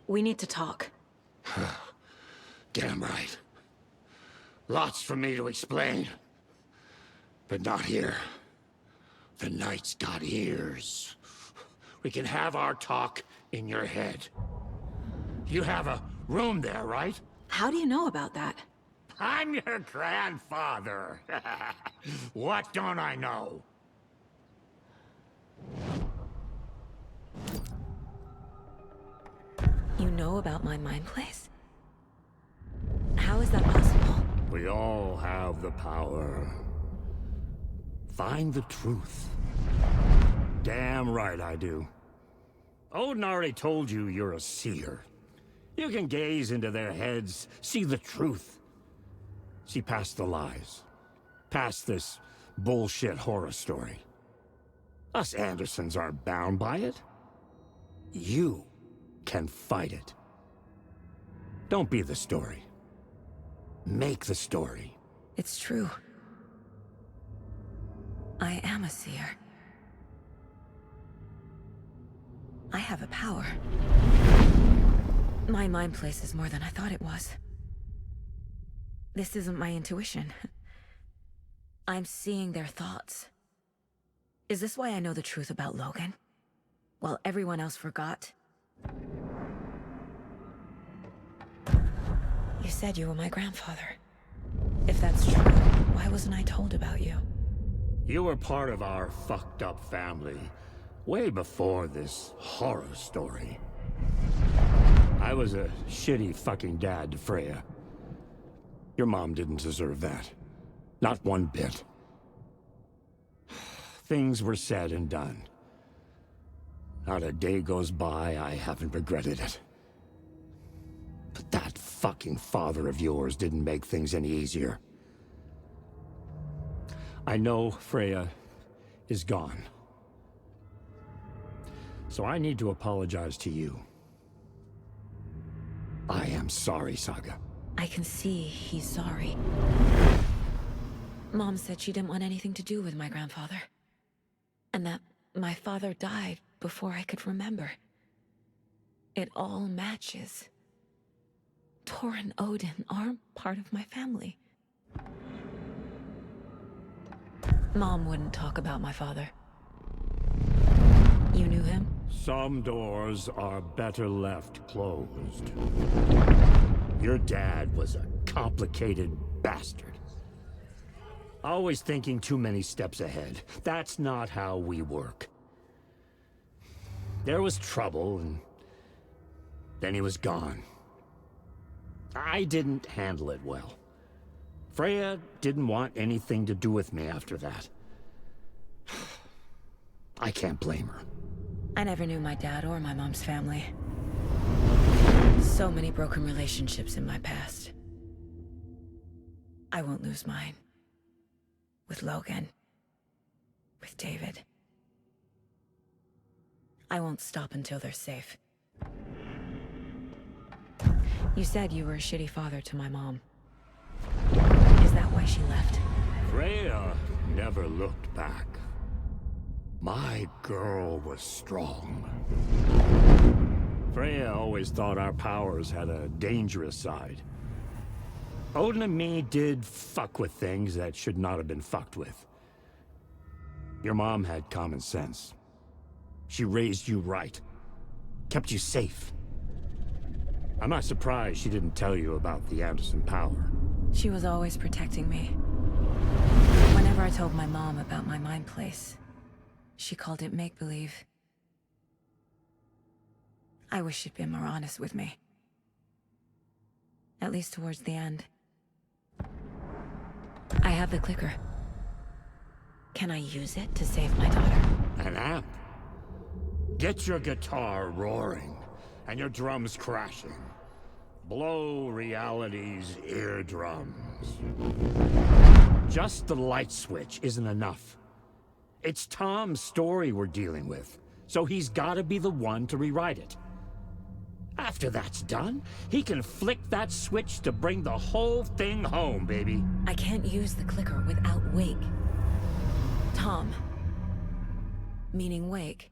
We need to talk. Get him right. Lots for me to explain. But not here. The night's got ears. We can have our talk in your head. You have a room there, right? How do you know about that? I'm your grandfather. What don't I know? You know about my mind place? How is that possible? We all have the power. Find the truth. Damn right I do. Odin already told you you're a seer. You can gaze into their heads, see the truth. See past the lies. Past this bullshit horror story. Us Andersons aren't bound by it. You can fight it. Don't be the story. Make the story. It's true. I am a seer. I have a power. My mind place is more than I thought it was. This isn't my intuition. I'm seeing their thoughts. Is this why I know the truth about Logan? While everyone else forgot? You said you were my grandfather. If that's true, why wasn't I told about you? You were part of our fucked up family, way before this horror story. I was a shitty fucking dad to Freya. Your mom didn't deserve that. Not one bit. Things were said and done. Not a day goes by I haven't regretted it. But that fucking father of yours didn't make things any easier. I know Freya is gone. So I need to apologize to you. I am sorry, Saga. I can see he's sorry. Mom said she didn't want anything to do with my grandfather. And that my father died before I could remember. It all matches. Tor and Odin aren't part of my family. Mom wouldn't talk about my father. You knew him? Some doors are better left closed. Your dad was a complicated bastard. Always thinking too many steps ahead. That's not how we work. There was trouble, and then he was gone. I didn't handle it well. Freya didn't want anything to do with me after that. I can't blame her. I never knew my dad or my mom's family. So many broken relationships in my past. I won't lose mine. With Logan. With David. I won't stop until they're safe. You said you were a shitty father to my mom. Is that why she left? Freya never looked back. My girl was strong. Freya always thought our powers had a dangerous side. Odin and me did fuck with things that should not have been fucked with. Your mom had common sense. She raised you right. Kept you safe. I'm not surprised she didn't tell you about the Anderson power. She was always protecting me. Whenever I told my mom about my mind place, she called it make-believe. I wish she'd been more honest with me. At least towards the end. I have the clicker. Can I use it to save my daughter? An amp? Get your guitar roaring, and your drums crashing. Blow reality's eardrums. Just the light switch isn't enough. It's Tom's story we're dealing with, so he's gotta be the one to rewrite it. After that's done, he can flick that switch to bring the whole thing home, baby. I can't use the clicker without Wake. Tom. Meaning Wake.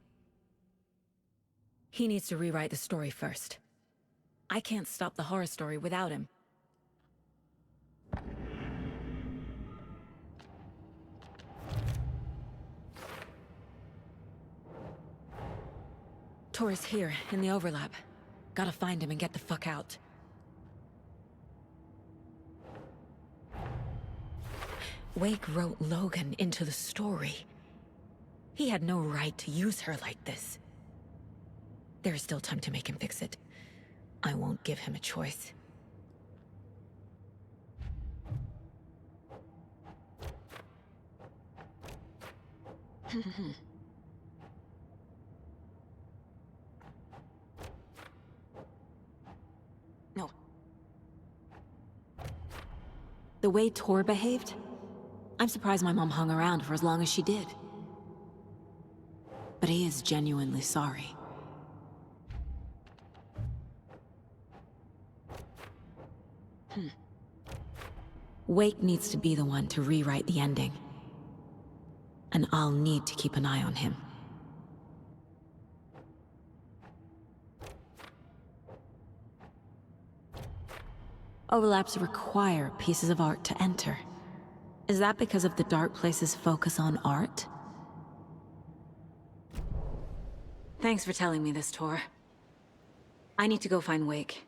He needs to rewrite the story first. I can't stop the horror story without him. Tor's here, in the overlap. Gotta find him and get the fuck out. Wake wrote Logan into the story. He had no right to use her like this. There's still time to make him fix it. I won't give him a choice. No. The way Tor behaved? I'm surprised my mom hung around for as long as she did. But he is genuinely sorry. Wake needs to be the one to rewrite the ending. And I'll need to keep an eye on him. Overlaps require pieces of art to enter. Is that because of the Dark Place's focus on art? Thanks for telling me this, Tor. I need to go find Wake.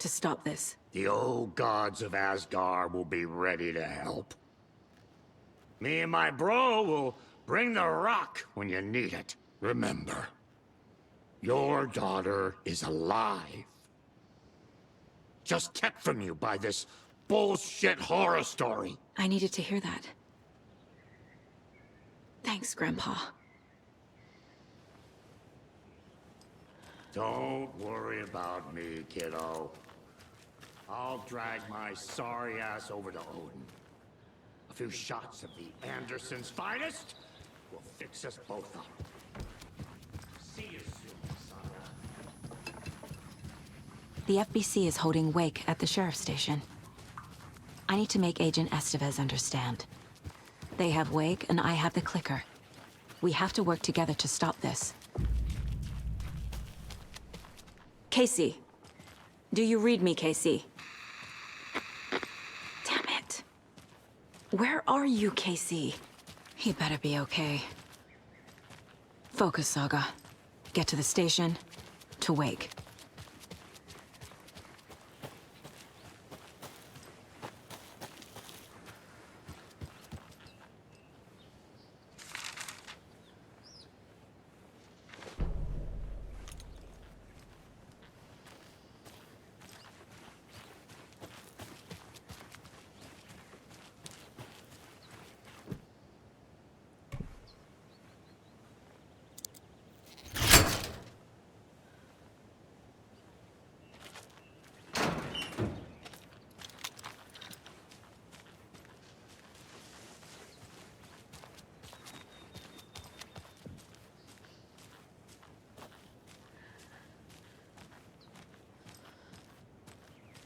To stop this. The old gods of Asgard will be ready to help. Me and my bro will bring the rock when you need it. Remember, your daughter is alive. Just kept from you by this bullshit horror story. I needed to hear that. Thanks, Grandpa. Don't worry about me, kiddo. I'll drag my sorry ass over to Odin. A few shots of the Andersons' finest will fix us both up. See you soon, Saga. The FBC is holding Wake at the sheriff's station. I need to make Agent Estevez understand. They have Wake and I have the clicker. We have to work together to stop this. Casey. Do you read me, Casey? Damn it. Where are you, Casey? He better be okay. Focus, Saga. Get to the station, to Wake.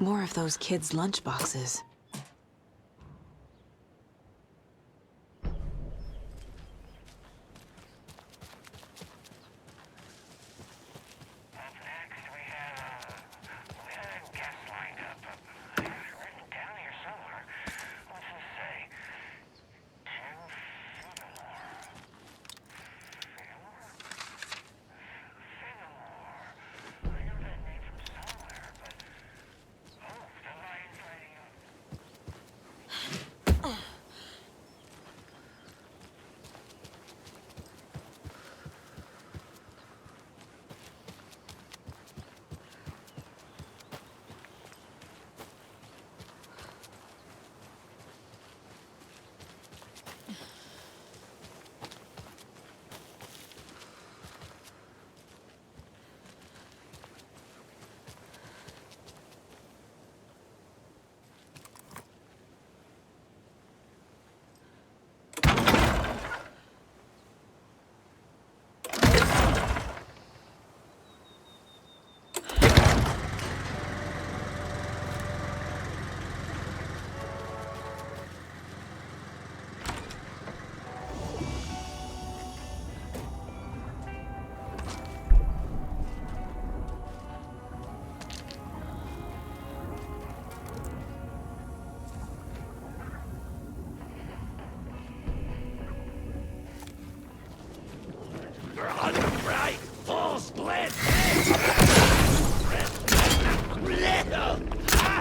More of those kids' lunchboxes.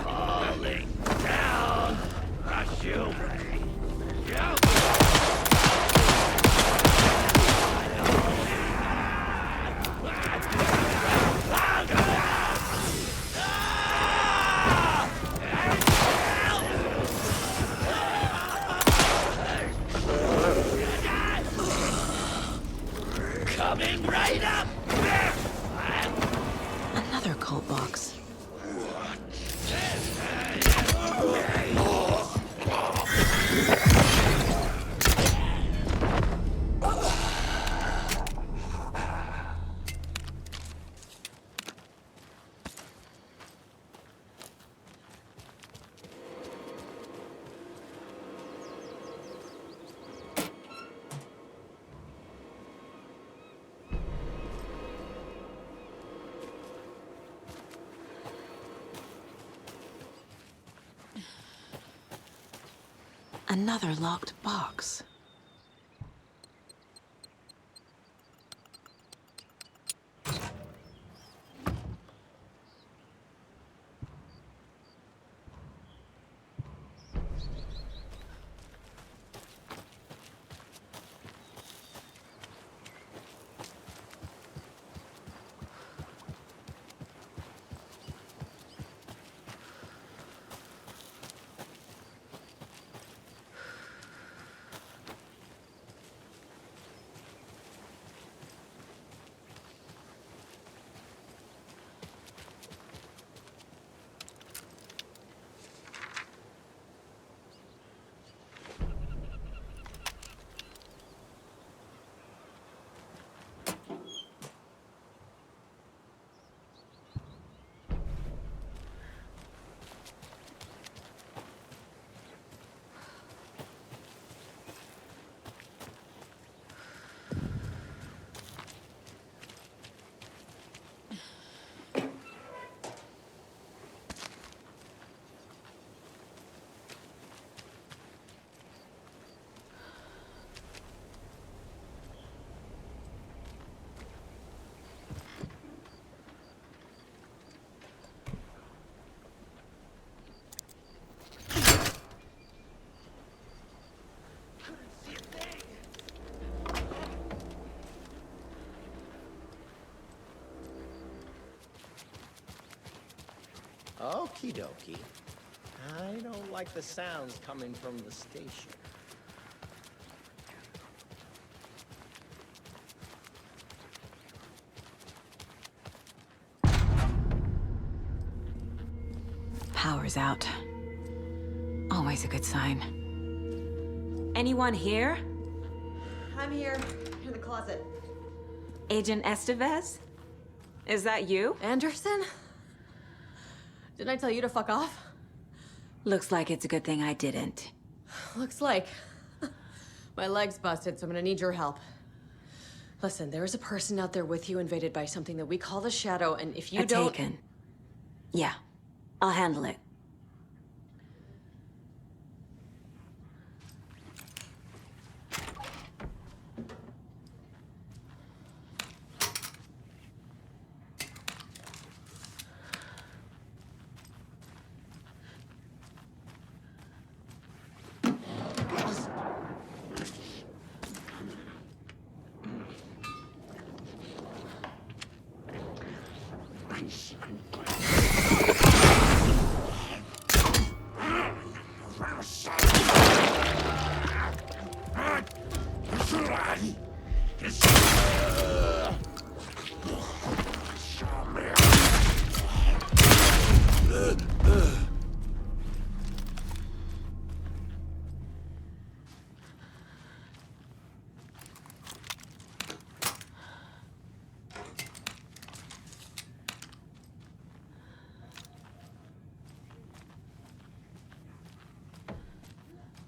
Falling down. Rush you. Coming right up! Another cult box. Another locked box. Okie dokie. I don't like the sounds coming from the station. Power's out. Always a good sign. Anyone here? I'm here, in the closet. Agent Estevez? Is that you? Anderson? Didn't I tell you to fuck off? Looks like it's a good thing I didn't. Looks like. My leg's busted, so I'm gonna need your help. Listen, there is a person out there with you invaded by something that we call the Shadow, and if you don't... Taken. Yeah, I'll handle it.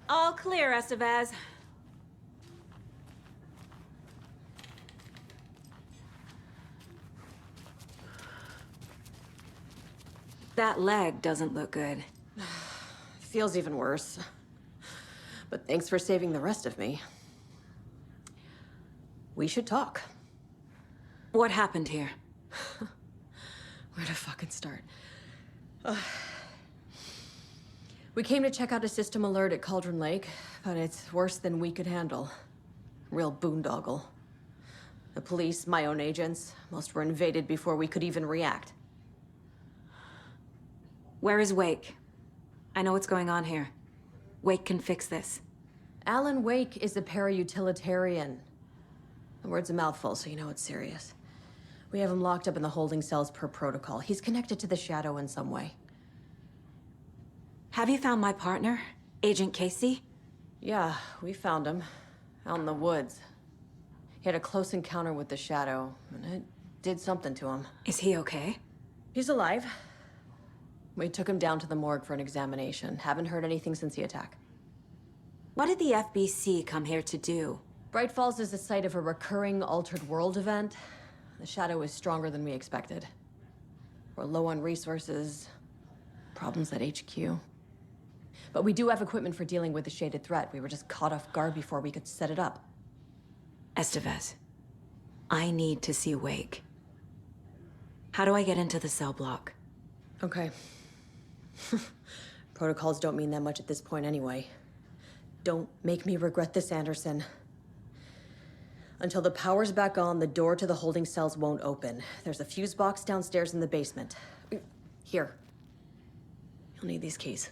All clear, Estevez. That leg doesn't look good. Feels even worse. But thanks for saving the rest of me. We should talk. What happened here? Where to fucking start? We came to check out a system alert at Cauldron Lake, but it's worse than we could handle. Real boondoggle. The police, my own agents, most were invaded before we could even react. Where is Wake? I know what's going on here. Wake can fix this. Alan Wake is a para-utilitarian. The word's a mouthful, so you know it's serious. We have him locked up in the holding cells per protocol. He's connected to the Shadow in some way. Have you found my partner, Agent Casey? Yeah, we found him. Out in the woods. He had a close encounter with the Shadow, and it did something to him. Is he okay? He's alive. We took him down to the morgue for an examination. Haven't heard anything since the attack. What did the FBC come here to do? Bright Falls is the site of a recurring altered world event. The Shadow is stronger than we expected. We're low on resources, problems at HQ. But we do have equipment for dealing with the shaded threat. We were just caught off guard before we could set it up. Estevez, I need to see Wake. How do I get into the cell block? Okay. Protocols don't mean that much at this point anyway. Don't make me regret this, Anderson. Until the power's back on, the door to the holding cells won't open. There's a fuse box downstairs in the basement. Here. You'll need these keys.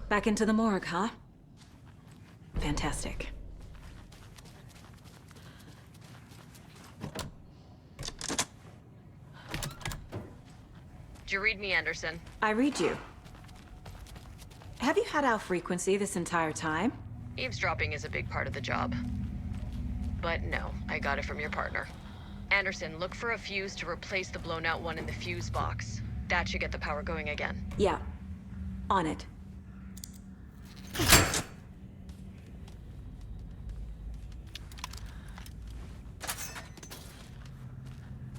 Back into the morgue, huh? Fantastic. Did you read me, Anderson? I read you. Have you had our frequency this entire time? Eavesdropping is a big part of the job. But no, I got it from your partner. Anderson, look for a fuse to replace the blown out one in the fuse box. That should get the power going again. Yeah. On it.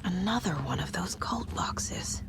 Another one of those cult boxes.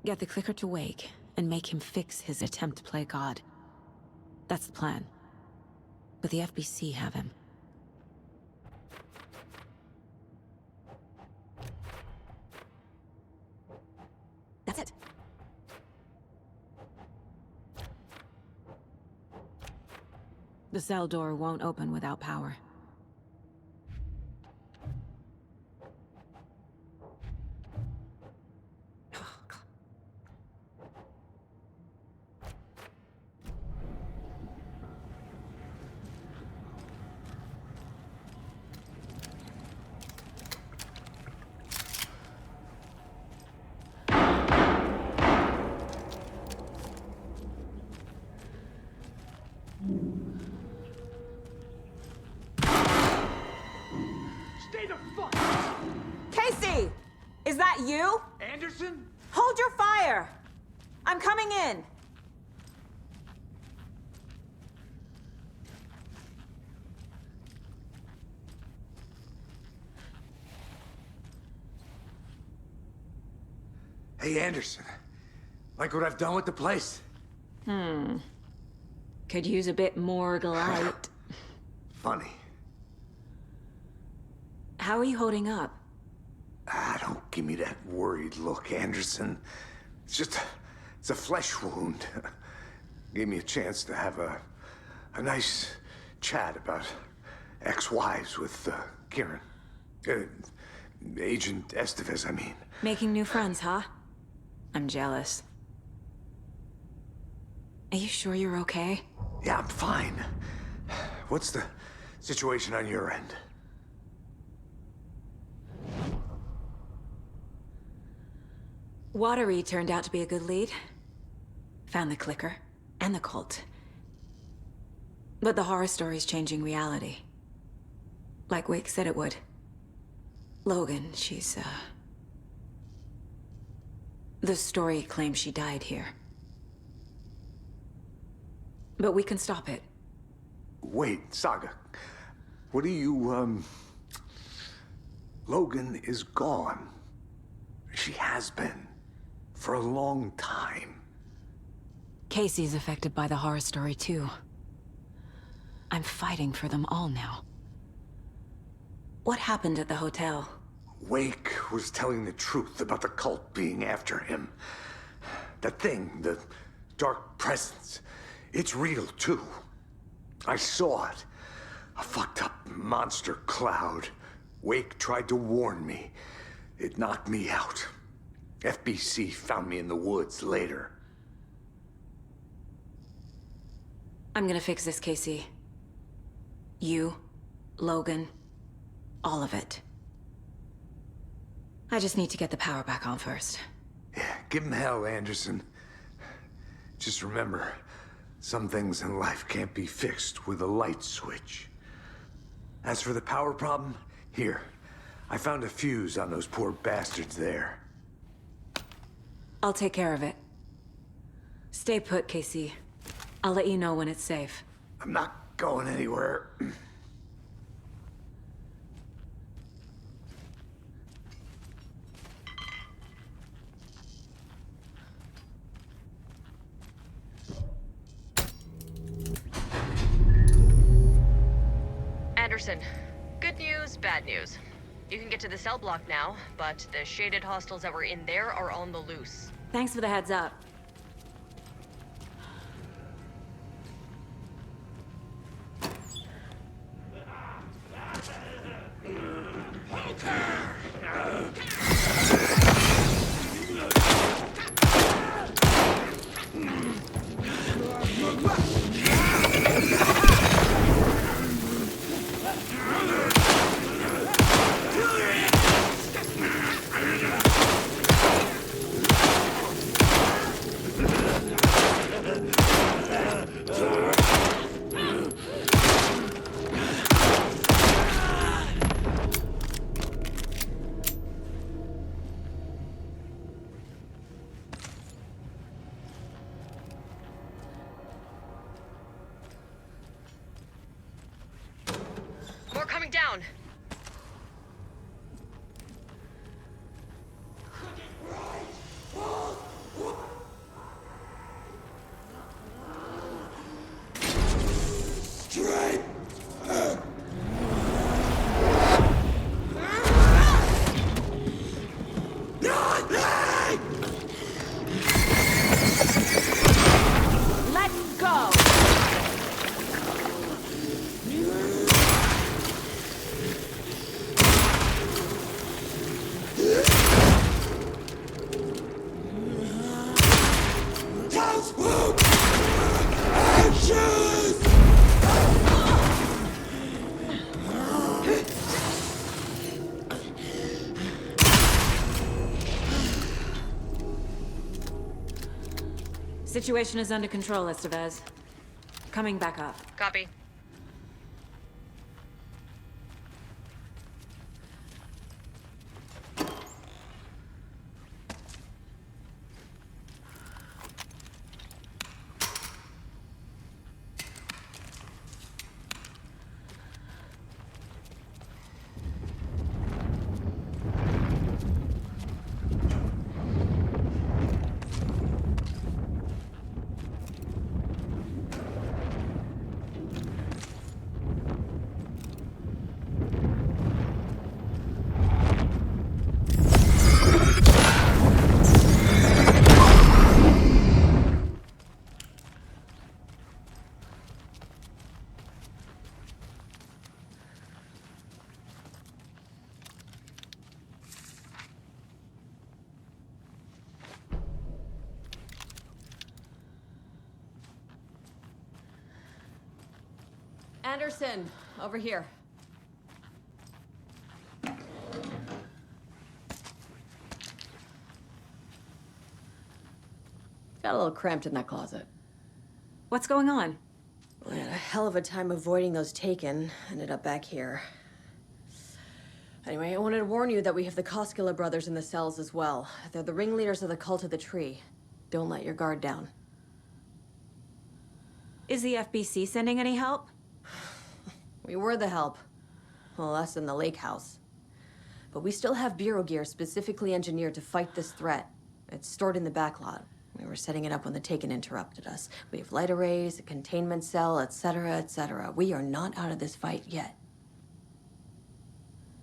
Get the clicker to Wake, and make him fix his attempt to play God. That's the plan. But the FBC have him. That's it. The cell door won't open without power. Stay the fuck! Casey! Is that you? Anderson? Hold your fire! I'm coming in! Hey, Anderson. Like what I've done with the place? Could use a bit more light. Funny. How are you holding up? Don't give me that worried look, Anderson. It's a flesh wound. Gave me a chance to have a nice chat about ex-wives with Kieran. Agent Estevez, I mean. Making new friends, huh? I'm jealous. Are you sure you're okay? Yeah, I'm fine. What's the situation on your end? Watery turned out to be a good lead. Found the clicker and the cult. But the horror story's changing reality. Like Wake said it would. Logan, she's, the story claims she died here. But we can stop it. Wait, Saga. What do you, Logan is gone. She has been. For a long time. Casey's affected by the horror story, too. I'm fighting for them all now. What happened at the hotel? Wake was telling the truth about the cult being after him. That thing, the dark presence, it's real, too. I saw it. A fucked up monster cloud. Wake tried to warn me. It knocked me out. FBC found me in the woods later. I'm gonna fix this, Casey. You, Logan, all of it. I just need to get the power back on first. Yeah, give him hell, Anderson. Just remember, some things in life can't be fixed with a light switch. As for the power problem, here. I found a fuse on those poor bastards there. I'll take care of it. Stay put, Casey. I'll let you know when it's safe. I'm not going anywhere. Anderson, good news, bad news. You can get to the cell block now, but the shaded hostiles that were in there are on the loose. Thanks for the heads up. More coming down! Let's go! Situation is under control, Estevez. Coming back up. Copy. Anderson, over here. Got a little cramped in that closet. What's going on? We had a hell of a time avoiding those taken. Ended up back here. Anyway, I wanted to warn you that we have the Koskela brothers in the cells as well. They're the ringleaders of the Cult of the Tree. Don't let your guard down. Is the FBC sending any help? We were the help. Well, us in the lake house. But we still have Bureau gear specifically engineered to fight this threat. It's stored in the backlot. We were setting it up when the Taken interrupted us. We have light arrays, a containment cell, etc., etc. We are not out of this fight yet.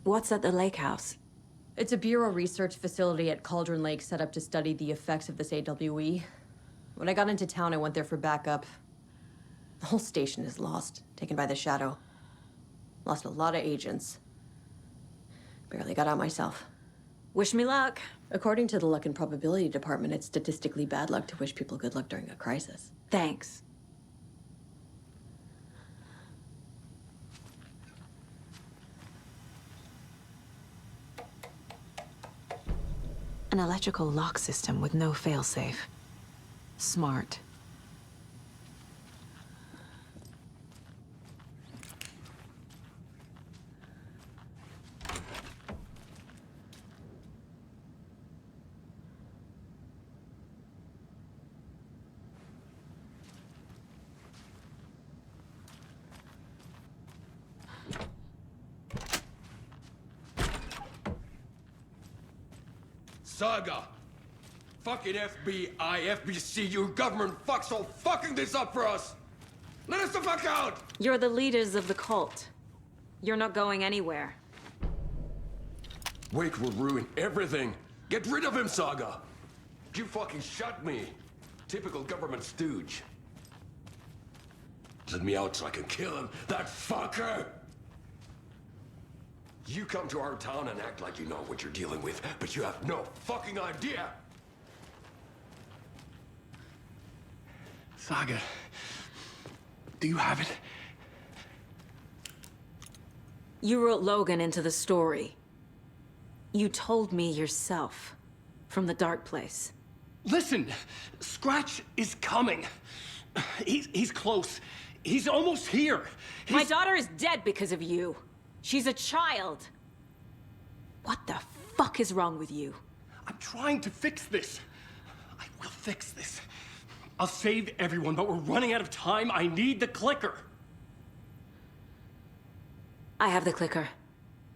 What's at the lake house? It's a Bureau research facility at Cauldron Lake set up to study the effects of this AWE. When I got into town, I went there for backup. The whole station is lost, taken by the Shadow. Lost a lot of agents. Barely got out myself. Wish me luck. According to the Luck and Probability Department, it's statistically bad luck to wish people good luck during a crisis. Thanks. An electrical lock system with no failsafe. Smart. Saga! Fucking FBI, FBC, you government fucks all fucking this up for us! Let us the fuck out! You're the leaders of the cult. You're not going anywhere. Wake will ruin everything! Get rid of him, Saga! You fucking shot me! Typical government stooge. Let me out so I can kill him, that fucker! You come to our town and act like you know what you're dealing with, but you have no fucking idea! Saga, do you have it? You wrote Logan into the story. You told me yourself. From the dark place. Listen, Scratch is coming. He's close. He's almost here. My daughter is dead because of you. She's a child. What the fuck is wrong with you? I'm trying to fix this. I will fix this. I'll save everyone, but we're running out of time. I need the clicker. I have the clicker.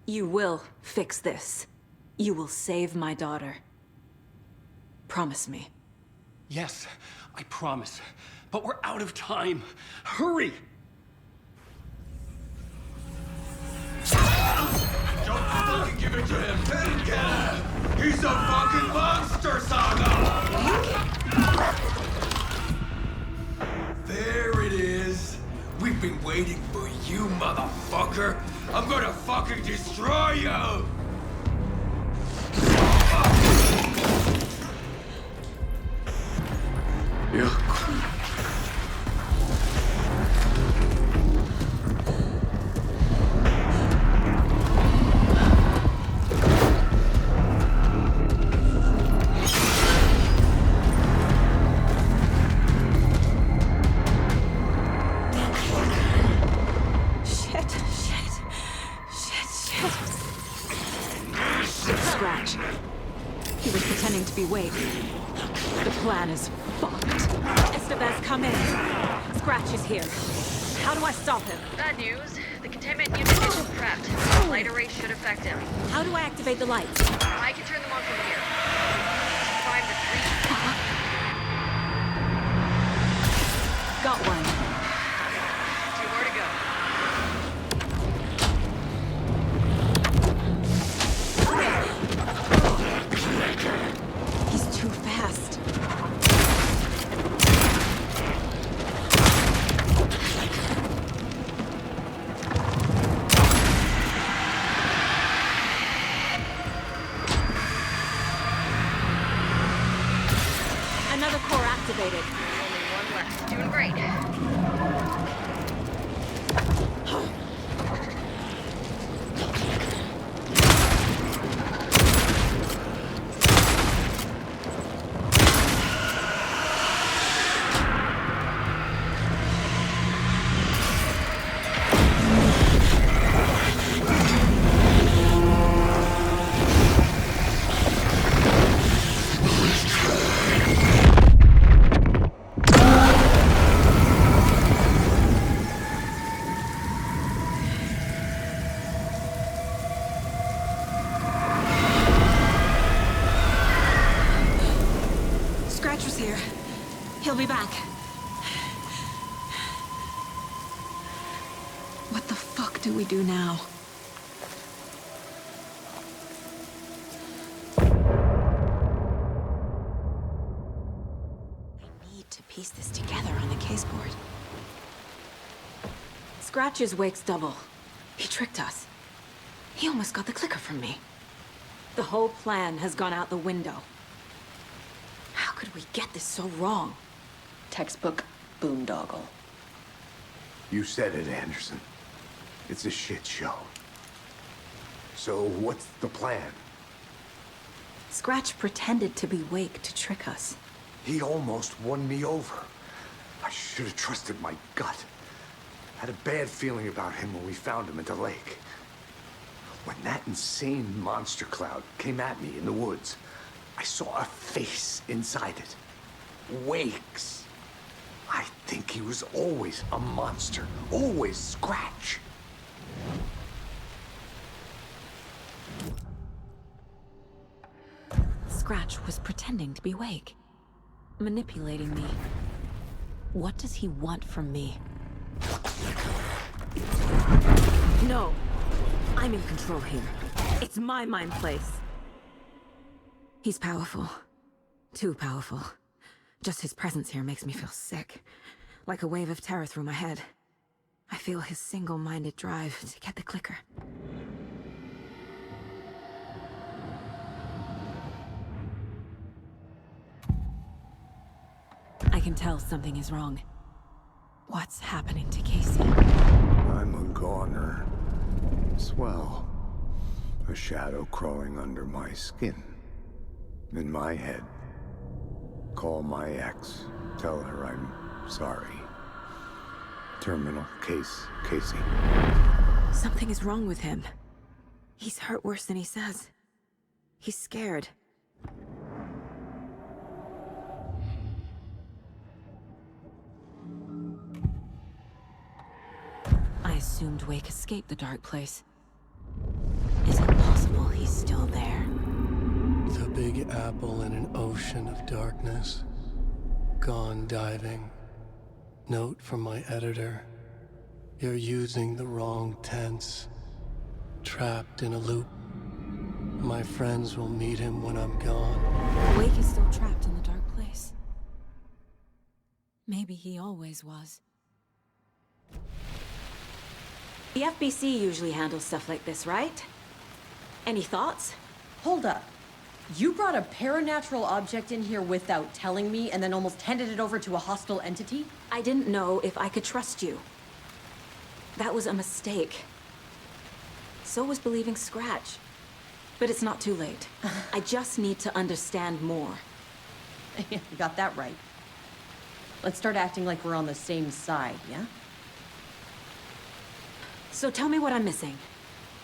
You will fix this. You will save my daughter. Promise me. Yes, I promise. But we're out of time. Hurry! Don't fucking give it to him! Get him! He's a fucking monster, Saga! There it is! We've been waiting for you, motherfucker! I'm gonna fucking destroy you! Scratch. He was pretending to be Wake. The plan is fucked. Estevez, come in. Scratch is here. How do I stop him? Bad news. The containment unit isn't prepped. The light array should affect him. How do I activate the lights? I can turn them on from here. Prime the three. Got one. Two more to go. He's too fast. do we do now? I need to piece this together on the caseboard. Scratch's wake's double. He tricked us. He almost got the clicker from me. The whole plan has gone out the window. How could we get this so wrong? Textbook boondoggle. You said it, Anderson. It's a shit show. So what's the plan? Scratch pretended to be Wake to trick us. He almost won me over. I should have trusted my gut. Had a bad feeling about him when we found him at the lake. When that insane monster cloud came at me in the woods, I saw a face inside it. Wake's. I think he was always a monster. Always Scratch. Scratch was pretending to be Wake. Manipulating me. What does he want from me? No! I'm in control here. It's my mind place. He's powerful. Too powerful. Just his presence here makes me feel sick. Like a wave of terror through my head. I feel his single-minded drive to get the clicker. I can tell something is wrong. What's happening to Casey? I'm a goner. Swell. A shadow crawling under my skin. In my head. Call my ex. Tell her I'm sorry. Terminal case, Casey. Something is wrong with him. He's hurt worse than he says. He's scared. I assumed Wake escaped the dark place. Is it possible he's still there? The Big Apple in an ocean of darkness. Gone diving. Note from my editor. You're using the wrong tense. Trapped in a loop. My friends will meet him when I'm gone. Wake is still trapped in the dark place. Maybe he always was. The FBC usually handles stuff like this, right? Any thoughts? Hold up. You brought a paranatural object in here without telling me and then almost handed it over to a hostile entity? I didn't know if I could trust you. That was a mistake. So was believing Scratch. But it's not too late. I just need to understand more. You got that right. Let's start acting like we're on the same side, yeah? So tell me what I'm missing.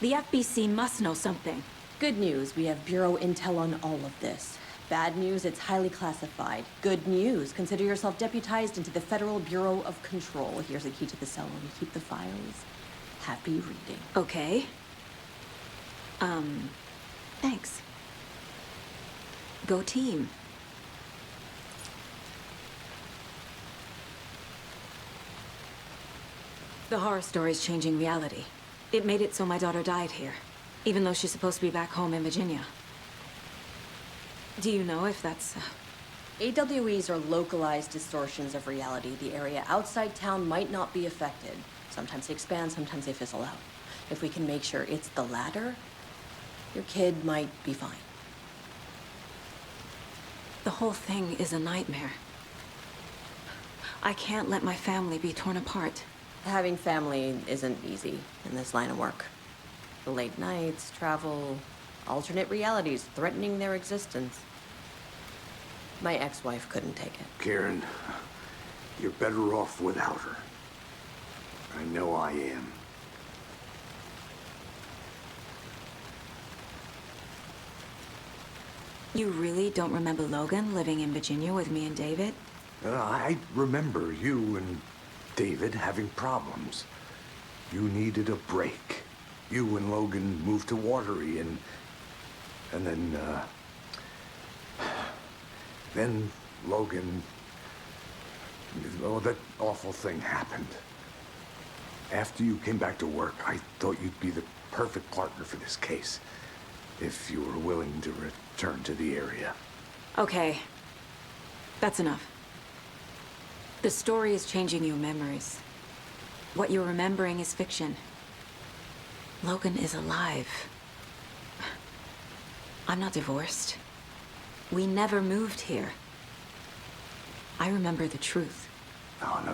The FBC must know something. Good news, we have Bureau intel on all of this. Bad news, it's highly classified. Good news, consider yourself deputized into the Federal Bureau of Control. Here's a key to the cell where we keep the files. Happy reading. Okay. Thanks. Go team. The horror story's changing reality. It made it so my daughter died here, even though she's supposed to be back home in Virginia. Do you know if that's... AWEs are localized distortions of reality. The area outside town might not be affected. Sometimes they expand, sometimes they fizzle out. If we can make sure it's the latter, your kid might be fine. The whole thing is a nightmare. I can't let my family be torn apart. Having family isn't easy in this line of work. The late nights, travel, alternate realities threatening their existence. My ex-wife couldn't take it. Karen, you're better off without her. I know I am. You really don't remember Logan living in Virginia with me and David? I remember you and David having problems. You needed a break. You and Logan moved to Watery and then Logan, oh, that awful thing happened. After you came back to work, I thought you'd be the perfect partner for this case. If you were willing to return to the area. Okay. That's enough. The story is changing your memories. What you're remembering is fiction. Logan is alive. I'm not divorced. We never moved here. I remember the truth.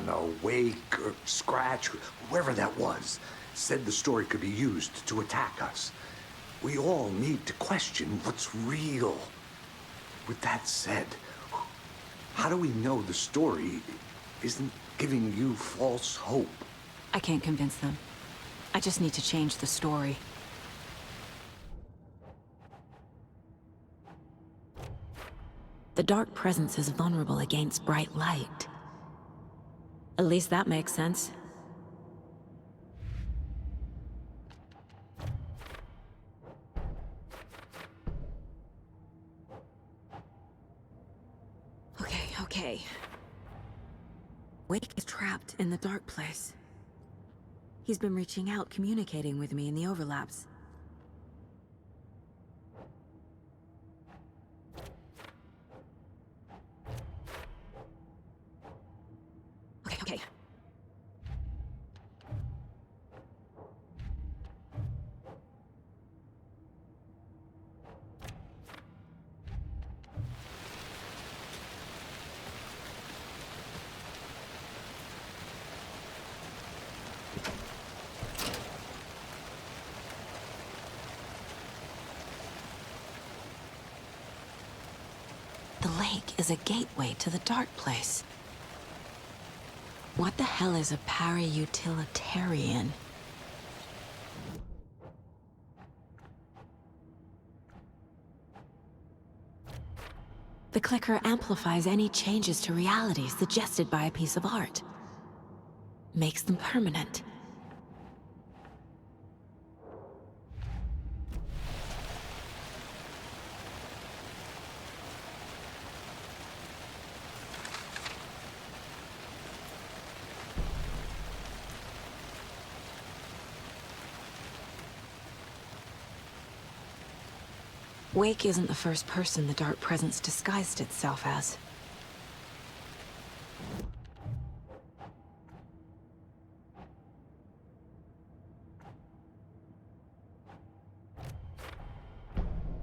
No. Wake or Scratch, whoever that was, said the story could be used to attack us. We all need to question what's real. With that said, how do we know the story isn't giving you false hope? I can't convince them. I just need to change the story. The dark presence is vulnerable against bright light. At least that makes sense. Okay. Wake is trapped in the dark place. He's been reaching out, communicating with me in the overlaps. Okay. The lake is a gateway to the dark place. What the hell is a para-utilitarian? The clicker amplifies any changes to reality suggested by a piece of art. Makes them permanent. Wake isn't the first person the dark presence disguised itself as.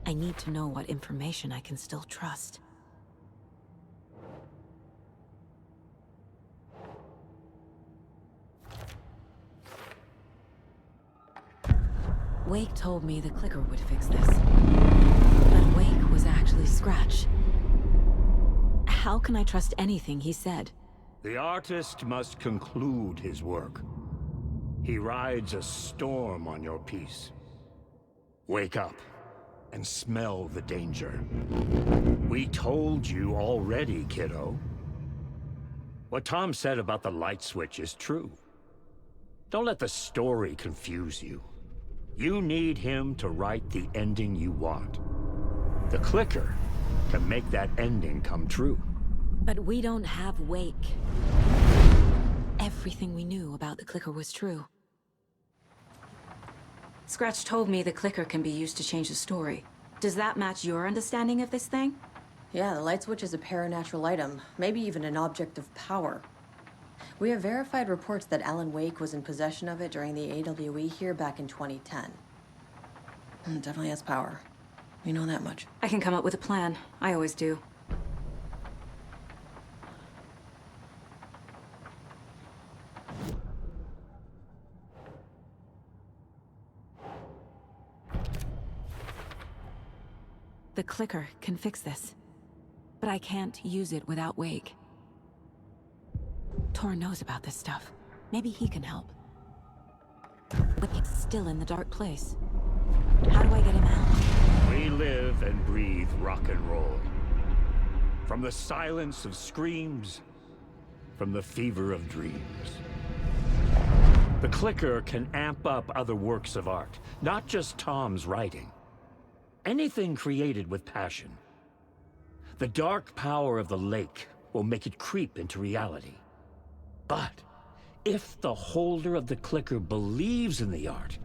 I need to know what information I can still trust. Wake told me the clicker would fix this. But Wake was actually Scratch. How can I trust anything he said? The artist must conclude his work. He rides a storm on your piece. Wake up and smell the danger. We told you already, kiddo. What Tom said about the light switch is true. Don't let the story confuse you. You need him to write the ending you want. The clicker can make that ending come true. But we don't have Wake. Everything we knew about the clicker was true. Scratch told me the clicker can be used to change the story. Does that match your understanding of this thing? Yeah, the light switch is a paranatural item, maybe even an object of power. We have verified reports that Alan Wake was in possession of it during the AWE here back in 2010. It definitely has power. We know that much. I can come up with a plan. I always do. The clicker can fix this. But I can't use it without Wake. Tor knows about this stuff. Maybe he can help. Wake's still in the dark place. How do I get him out? We live and breathe rock and roll. From the silence of screams, from the fever of dreams. The clicker can amp up other works of art, not just Tom's writing. Anything created with passion. The dark power of the lake will make it creep into reality. But If the holder of the clicker believes in the art,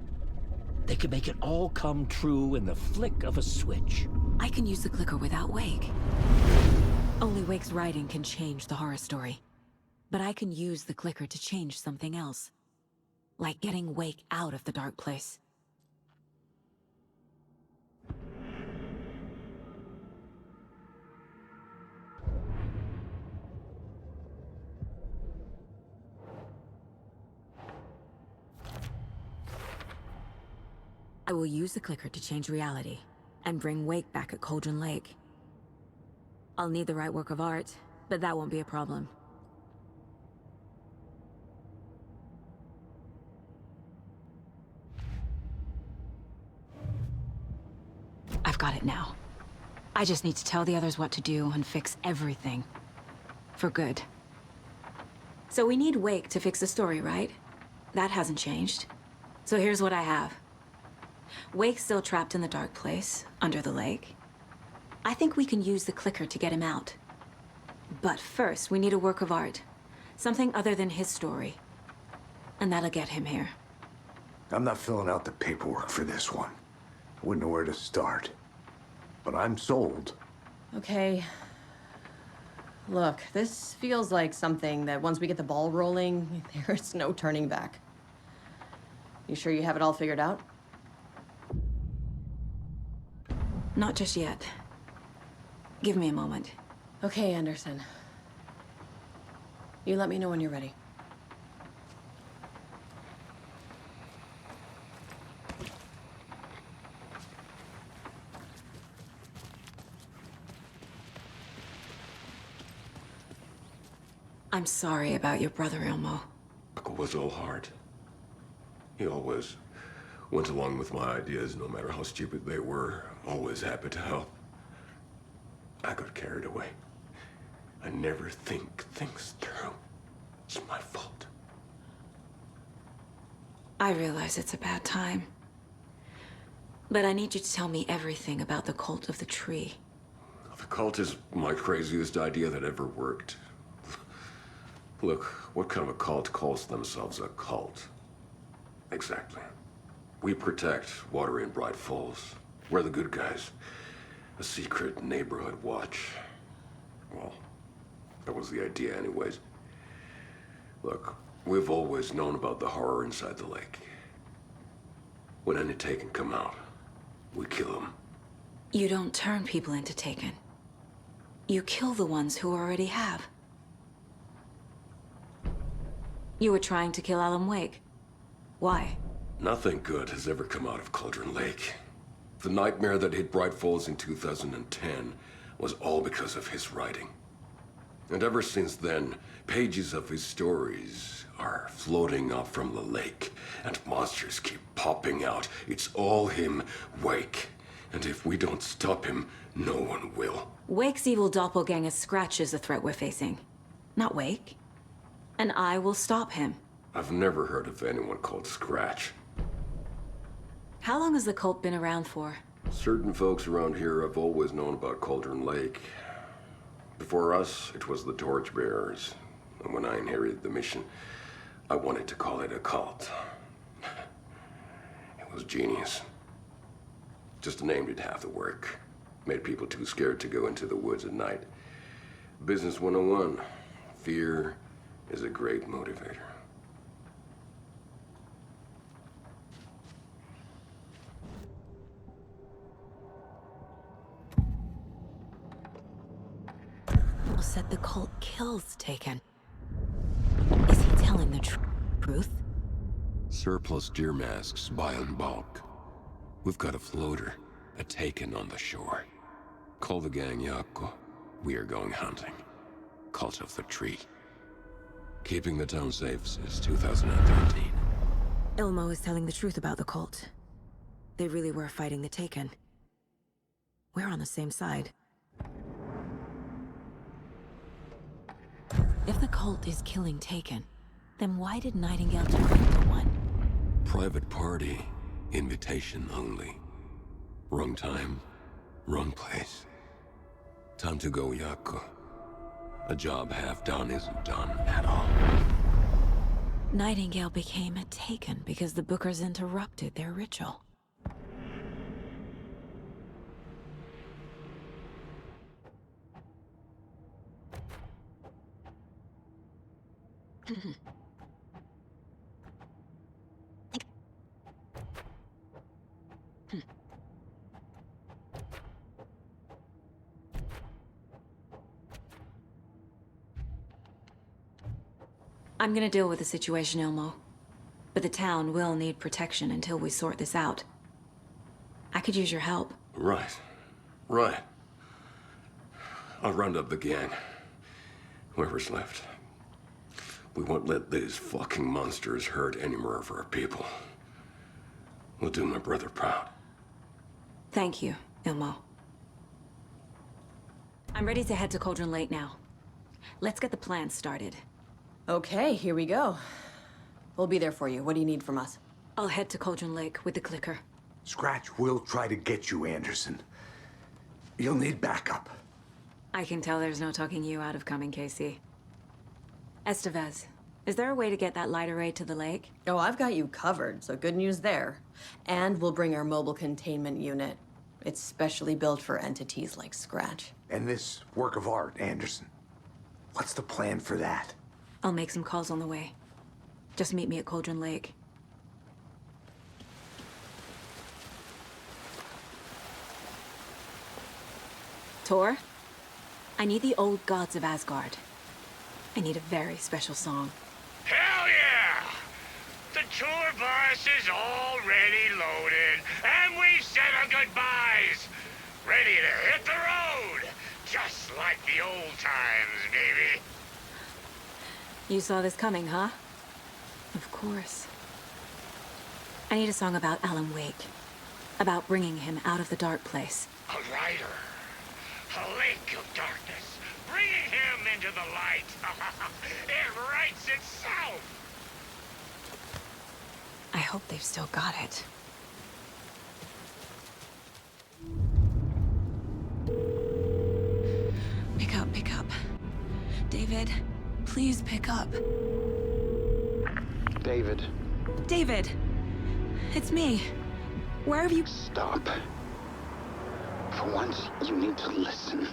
they can make it all come true in the flick of a switch. I can use the clicker without Wake. Only Wake's writing can change the horror story. But I can use the clicker to change something else. Like getting Wake out of the dark place. I will use the clicker to change reality, and bring Wake back at Cauldron Lake. I'll need the right work of art, but that won't be a problem. I've got it now. I just need to tell the others what to do and fix everything. For good. So we need Wake to fix the story, right? That hasn't changed. So here's what I have. Wake's still trapped in the dark place, under the lake. I think we can use the clicker to get him out. But first, we need a work of art. Something other than his story. And that'll get him here. I'm not filling out the paperwork for this one. I wouldn't know where to start. But I'm sold. Okay. Look, this feels like something that once we get the ball rolling, there's no turning back. You sure you have it all figured out? Not just yet. Give me a moment. Okay, Anderson. You let me know when you're ready. I'm sorry about your brother, Ilmo. It was all hard. He always went along with my ideas, no matter how stupid they were. Always happy to help. I got carried away. I never think things through. It's my fault. I realize it's a bad time. But I need you to tell me everything about the cult of the tree. The cult is my craziest idea that ever worked. Look, what kind of a cult calls themselves a cult? Exactly. We protect water in Bright Falls. We're the good guys. A secret neighborhood watch. Well, that was the idea anyways. Look, we've always known about the horror inside the lake. When any Taken come out, we kill them. You don't turn people into Taken. You kill the ones who already have. You were trying to kill Alan Wake. Why? Nothing good has ever come out of Cauldron Lake. The nightmare that hit Bright Falls in 2010 was all because of his writing. And ever since then, pages of his stories are floating up from the lake, and monsters keep popping out. It's all him, Wake. And if we don't stop him, no one will. Wake's evil doppelganger Scratch is the threat we're facing, not Wake. And I will stop him. I've never heard of anyone called Scratch. How long has the cult been around for? Certain folks around here have always known about Cauldron Lake. Before us, it was the Torchbearers. And when I inherited the mission, I wanted to call it a cult. It was genius. Just a name did half the work. Made people too scared to go into the woods at night. Business 101. Fear is a great motivator. Said the cult kills Taken. Is he telling the truth? Surplus deer masks buy in bulk. We've got a floater, a Taken on the shore. Call the gang Yako. We are going hunting. Cult of the Tree. Keeping the town safe since 2013. Ilmo is telling the truth about the cult. They really were fighting the Taken. We're on the same side. If the cult is killing Taken, then why did Nightingale turn into one? Private party. Invitation only. Wrong time, wrong place. Time to go, Yako. A job half done isn't done at all. Nightingale became a Taken because the Bookers interrupted their ritual. I'm gonna deal with the situation, Ilmo. But the town will need protection until we sort this out. I could use your help. Right. Right. I'll round up the gang. Whoever's left. We won't let these fucking monsters hurt any more of our people. We'll do my brother proud. Thank you, Ilmo. I'm ready to head to Cauldron Lake now. Let's get the plan started. Okay, here we go. We'll be there for you. What do you need from us? I'll head to Cauldron Lake with the clicker. Scratch will try to get you, Anderson. You'll need backup. I can tell there's no talking you out of coming, Casey. Estevez, is there a way to get that light array to the lake? Oh, I've got you covered, so good news there. And we'll bring our mobile containment unit. It's specially built for entities like Scratch. And this work of art, Anderson. What's the plan for that? I'll make some calls on the way. Just meet me at Cauldron Lake. Tor, I need the old gods of Asgard. I need a very special song. Hell yeah! The tour bus is already loaded, and we've said our goodbyes. Ready to hit the road, just like the old times, baby. You saw this coming, huh? Of course. I need a song about Alan Wake. About bringing him out of the dark place. A rider. A lake of darkness. Bringing him into the light. It writes itself. I hope they've still got it. Pick up. David, please pick up. David. David! It's me. Where have you... Stop. For once, you need to listen.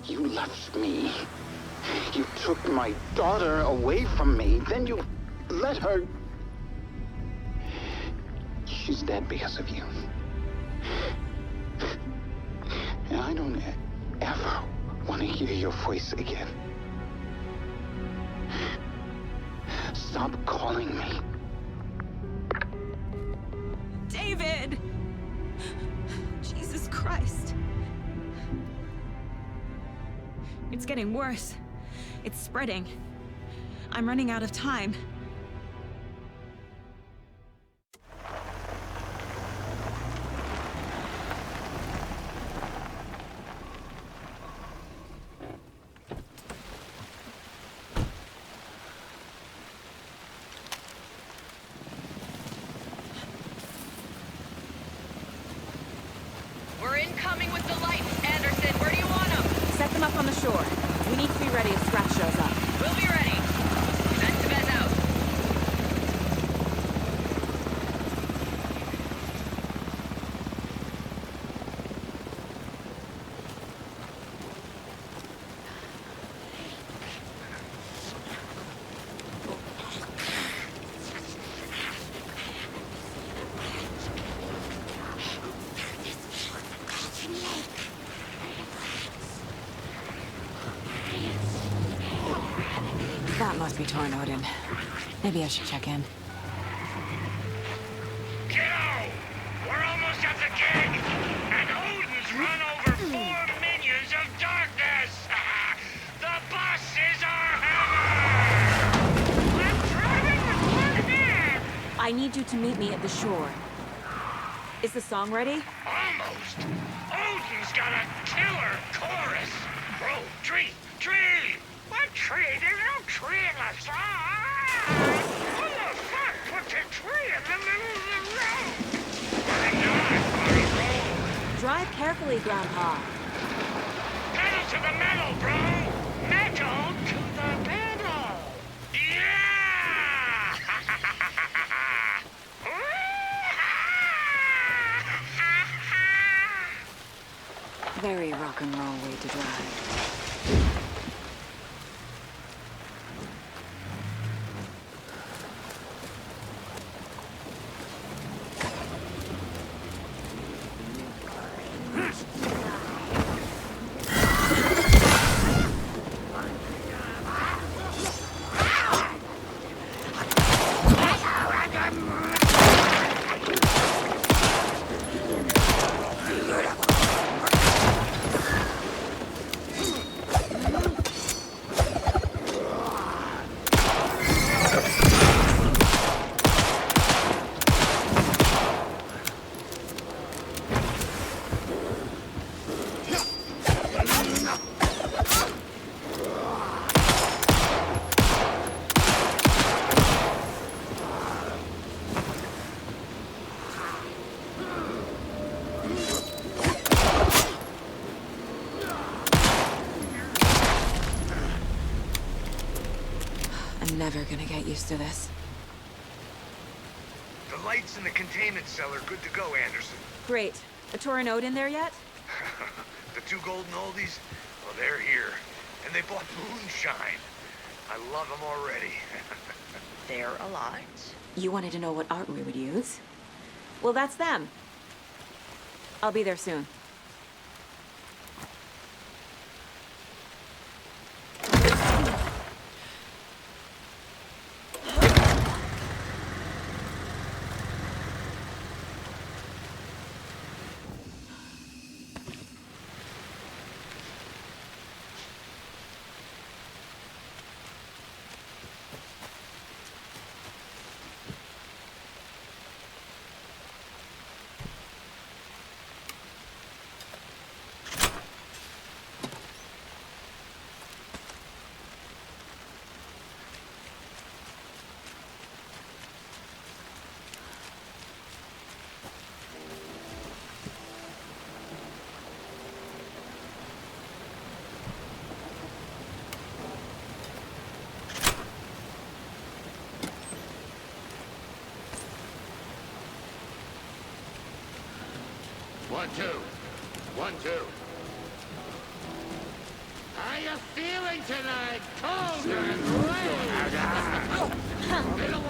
You left me. You took my daughter away from me. Then you let her... She's dead because of you. And I don't ever want to hear your voice again. Stop calling me. David! Jesus Christ. It's getting worse. It's spreading. I'm running out of time. We're incoming with the lights, Anderson. Where do you want them? Set them up on the shore. We need to be ready if Scratch shows up. We'll be ready. Estevez out. That must be Torn Odin. Maybe I should check in. Kiddo! We're almost at the gig! And Odin's run over 4 minions of darkness! The bus is our hammer! I'm driving the one here! I need you to meet me at the shore. Is the song ready? Almost! Odin's got a killer chorus! Bro, tree! What tree? There's no tree in the song! Who the fuck put the tree in the middle of the road? We're not on a road! Drive carefully, Grandpa. Pedal to the metal, bro! Metal to the pedal! Yeah! Very rock and roll way to drive. I'm never gonna get used to this. The lights in the containment cell are good to go, Anderson. Great. A Torin Ode in there yet? The two golden oldies, well, they're here. And they bought moonshine. I love them already. They're a lot. You wanted to know what art we would use? Well, that's them. I'll be there soon. One, two. 1, 2. How you feeling tonight? Cold and Been a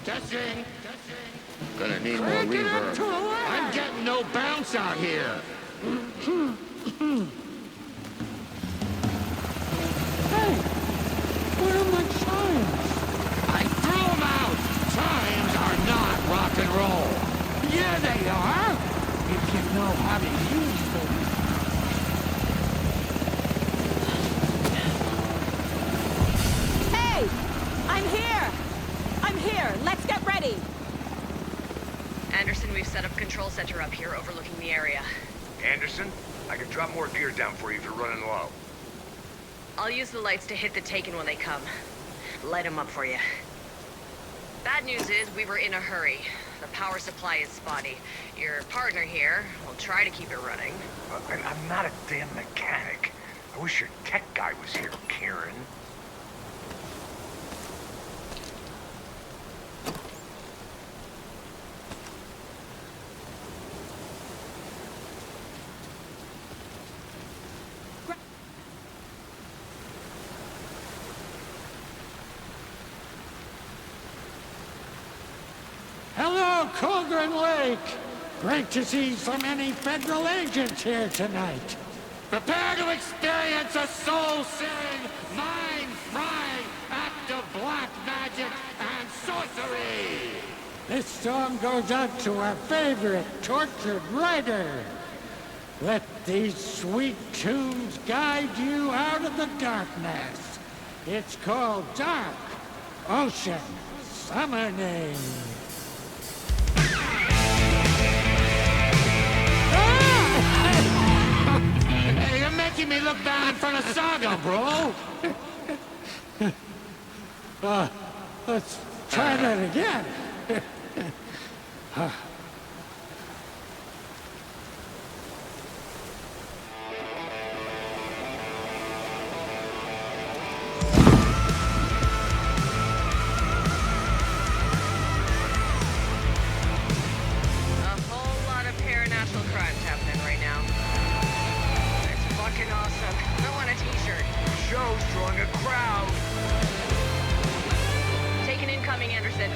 Testing. Gonna need more reverb. I'm getting no bounce out here. Hey, where are my chimes? I threw them out. Chimes are not rock and roll. Yeah, they are. If you know how to use them. Hey! I'm here! I'm here! Let's get ready! Anderson, we've set up control center up here overlooking the area. Anderson, I can drop more gear down for you if you're running low. I'll use the lights to hit the Taken when they come. Light them up for you. Bad news is we were in a hurry. The power supply is spotty. Your partner here will try to keep it running. I'm not a damn mechanic. I wish your tech guy was here, Karen. Hello, Cauldron Lake! Great to see so many federal agents here tonight. Prepare to experience a soul-searing, mind-frying act of black magic and sorcery! This song goes out to our favorite tortured writer. Let these sweet tunes guide you out of the darkness. It's called Dark Ocean Summoning. You're making me look bad in front of Saga, bro. Let's try that again. Show's drawing a crowd. Take an incoming, Anderson.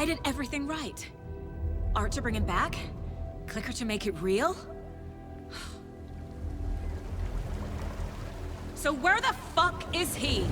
I did everything right. Art to bring him back? Clicker to make it real? So where the fuck is he?